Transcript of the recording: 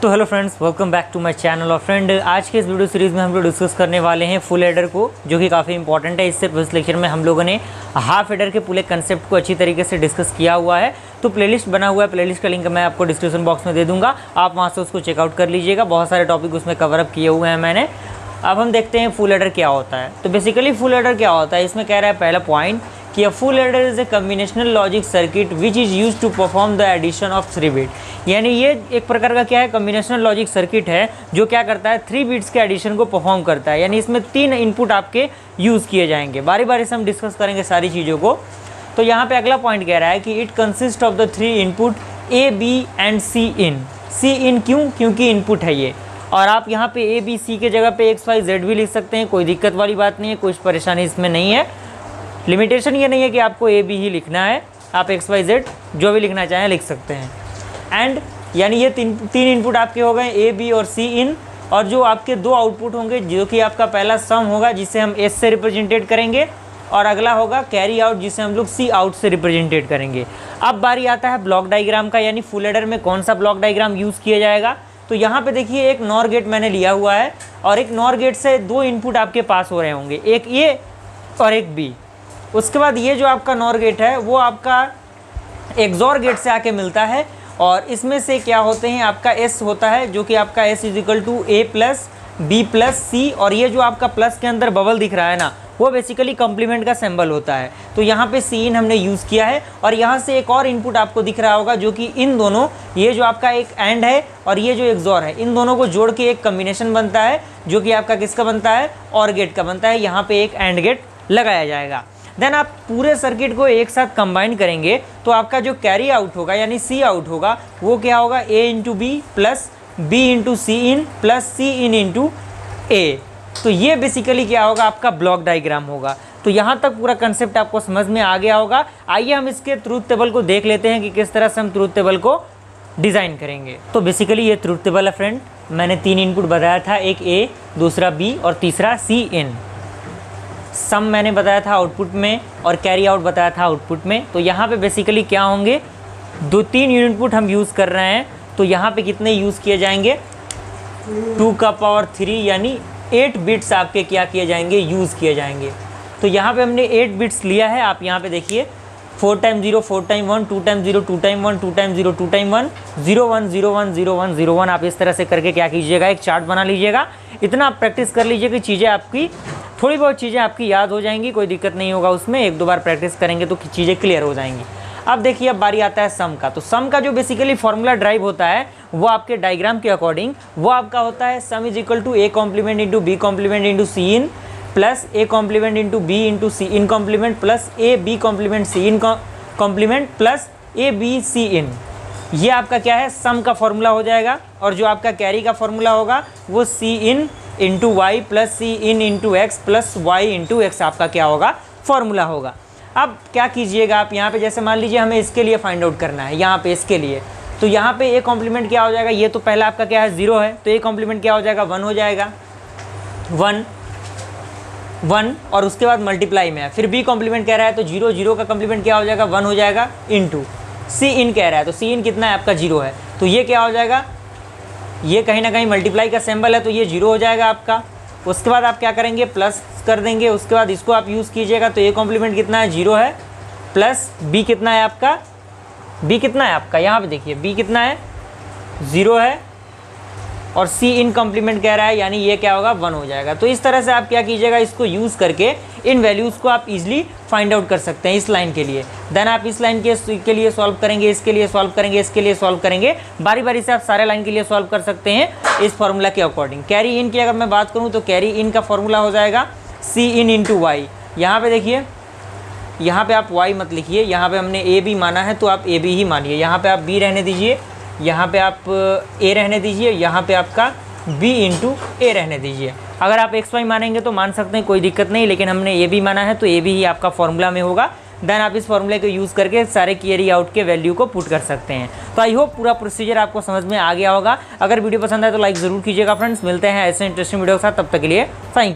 तो hello friends, welcome back to my channel. और friend, आज के इस वीडियो सीरीज़ में हम लोग डिस्कस करने वाले हैं फुल एडर को, जो कि काफ़ी इंपॉर्टेंट है। इससे इस लेक्चर में हम लोगों ने हाफ एडर के पूरे कंसेप्ट को अच्छी तरीके से डिस्कस किया हुआ है। तो प्लेलिस्ट बना हुआ है, प्लेलिस्ट का लिंक मैं आपको डिस्क्रिप्शन बॉक्स में दे दूँगा, आप वहाँ से उसको चेकआउट कर लीजिएगा। बहुत सारे टॉपिक उसमें कवर अप किए हुए हैं मैंने। अब हम देखते हैं फुल एडर क्या होता है। तो बेसिकली फुल एडर क्या होता है, इसमें कह रहा है पहला पॉइंट कि a full adder is a combinational logic circuit which is use to perform the addition of 3 bit. यानी ये एक प्रकार का क्या है, कम्बिनेशनल लॉजिक सर्किट है जो क्या करता है, 3 बिट्स के एडिशन को परफॉर्म करता है। यानी इसमें 3 इनपुट आपके यूज़ किए जाएंगे। बारी बारी से हम डिस्कस करेंगे सारी चीज़ों को। तो यहाँ पे अगला पॉइंट कह रहा है कि it consist of the 3 input A B and C in. C in क्यों? क्योंकि इनपुट है ये। और आप यहाँ पे ए बी सी के जगह पे एक्स वाई जेड भी लिख सकते हैं, कोई दिक्कत वाली बात नहीं है, कुछ परेशानी इसमें नहीं है। लिमिटेशन ये नहीं है कि आपको ए बी ही लिखना है, आप एक्स वाई जेड जो भी लिखना चाहें लिख सकते हैं। एंड यानी ये तीन इनपुट आपके हो गए, ए बी और सी इन। और जो आपके 2 आउटपुट होंगे, जो कि आपका पहला सम होगा जिसे हम एस से रिप्रेजेंटेट करेंगे, और अगला होगा कैरी आउट जिसे हम लोग सी आउट से रिप्रेजेंटेट करेंगे। अब बारी आता है ब्लॉक डायग्राम का, यानी फुल एडर में कौन सा ब्लॉक डायग्राम यूज़ किया जाएगा। तो यहाँ पे देखिए एक नॉर गेट मैंने लिया हुआ है, और एक नॉर गेट से 2 इनपुट आपके पास हो रहे होंगे, एक ए और एक बी। उसके बाद ये जो आपका नॉर गेट है वो आपका एक्सॉर गेट से आके मिलता है, और इसमें से क्या होते हैं, आपका एस होता है, जो कि आपका S is equal to A plus B plus C. और ये जो आपका प्लस के अंदर बबल दिख रहा है ना, वो बेसिकली कॉम्प्लीमेंट का सिंबल होता है। तो यहाँ पे सी इन हमने यूज़ किया है। और यहाँ से एक और इनपुट आपको दिख रहा होगा, जो कि इन दोनों, ये जो आपका एक एंड है और ये जो एक्सॉर है, इन दोनों को जोड़ के एक कम्बिनेशन बनता है, जो कि आपका किसका बनता है, और गेट का बनता है। यहाँ पे एक एंड गेट लगाया जाएगा। देन आप पूरे सर्किट को एक साथ कंबाइन करेंगे तो आपका जो कैरी आउट होगा यानी सी आउट होगा, वो क्या होगा, A into B plus B into C in plus C in into A. तो ये बेसिकली क्या होगा, आपका ब्लॉक डायग्राम होगा। तो यहाँ तक पूरा कंसेप्ट आपको समझ में आ गया होगा। आइए हम इसके ट्रूथ टेबल को देख लेते हैं कि किस तरह से हम ट्रूथ टेबल को डिज़ाइन करेंगे। तो बेसिकली ये ट्रूथ टेबल है फ्रेंड। मैंने 3 इनपुट बताया था, एक ए, दूसरा बी और तीसरा सी इन। सम मैंने बताया था आउटपुट में, और कैरी आउट बताया था आउटपुट में। तो यहाँ पे बेसिकली क्या होंगे, 2-3 इनपुट हम यूज़ कर रहे हैं। तो यहाँ पे कितने यूज़ किए जाएंगे, 2 का पावर 3 यानी 8 बिट्स आपके क्या किए जाएंगे, यूज़ किए जाएंगे। तो यहाँ पे हमने 8 बिट्स लिया है। आप यहाँ पे देखिए 4 time 0 4 time 1, 2 time 0 2 time 1, 2 time 0 2 time 1, 0 1 0 1 0 1 0 1। आप इस तरह से करके क्या कीजिएगा, एक चार्ट बना लीजिएगा। इतना आप प्रैक्टिस कर लीजिए कि चीज़ें आपकी, थोड़ी बहुत चीज़ें आपकी याद हो जाएंगी, कोई दिक्कत नहीं होगा उसमें। 1-2 बार प्रैक्टिस करेंगे तो चीज़ें क्लियर हो जाएंगी। अब देखिए, अब बारी आता है सम का। तो सम का जो बेसिकली फॉर्मूला ड्राइव होता है वो आपके डायग्राम के अकॉर्डिंग वो आपका होता है, sum is equal to A complement into B complement into C in plus A complement into B into C in complement plus A B complement C in complement plus A B C in. ये आपका क्या है, सम का formula हो जाएगा। और जो आपका कैरी का फॉर्मूला होगा वो C in into Y plus C in into X plus Y into X आपका क्या होगा, फॉर्मूला होगा। अब क्या कीजिएगा आप, यहाँ पे जैसे मान लीजिए हमें इसके लिए फाइंड आउट करना है, यहाँ पे इसके लिए। तो यहाँ पे ए कॉम्प्लीमेंट क्या हो जाएगा, ये तो पहला आपका क्या है, 0 है, तो ए कॉम्प्लीमेंट क्या हो जाएगा, 1 हो जाएगा, 1 1। और उसके बाद मल्टीप्लाई में है। फिर बी कॉम्प्लीमेंट कह रहा है तो 0 0 का कॉम्प्लीमेंट क्या हो जाएगा, 1 हो जाएगा, इंटू सी इन कह रहा है तो सी इन कितना है आपका, 0 है, तो ये क्या हो जाएगा, ये कहीं ना कहीं मल्टीप्लाई का सिंबल है तो ये 0 हो जाएगा आपका। उसके बाद आप क्या करेंगे, प्लस कर देंगे। उसके बाद इसको आप यूज़ कीजिएगा तो ए कॉम्प्लीमेंट कितना है, 0 है, प्लस बी कितना है आपका, बी कितना है आपका, यहाँ पे देखिए बी कितना है, 0 है, और सी इन कॉम्प्लीमेंट कह रहा है यानी ये क्या होगा, 1 हो जाएगा। तो इस तरह से आप क्या कीजिएगा, इसको यूज़ करके इन वैल्यूज़ को आप इजीली फाइंड आउट कर सकते हैं इस लाइन के लिए। देन आप इस लाइन के लिए सॉल्व करेंगे, इसके लिए सॉल्व करेंगे, इसके लिए सॉल्व करेंगे। बारी बारी से आप सारे लाइन के लिए सॉल्व कर सकते हैं इस फार्मूला के अकॉर्डिंग। कैरी इन की अगर मैं बात करूँ तो कैरी इन का फॉर्मूला हो जाएगा सी इन इंटू वाई। यहाँ पे देखिए, यहाँ पे आप वाई मत लिखिए, यहाँ पे हमने ए बी माना है तो आप ए बी ही मानिए। यहाँ पे आप बी रहने दीजिए, यहाँ पे आप ए रहने दीजिए, यहाँ पे आपका बी इंटू ए रहने दीजिए। अगर आप एक्स वाई मानेंगे तो मान सकते हैं, कोई दिक्कत नहीं, लेकिन हमने ए बी माना है तो ए बी ही आपका फॉर्मूला में होगा। देन आप इस फॉर्मूले को यूज़ करके सारे कैरी आउट के वैल्यू को पुट कर सकते हैं। तो आई होप पूरा प्रोसीजर आपको समझ में आ गया होगा। अगर वीडियो पसंद आए तो लाइक ज़रूर कीजिएगा फ्रेंड्स। मिलते हैं ऐसे इंटरेस्टिंग वीडियो के साथ, तब तक के लिए थैंक यू।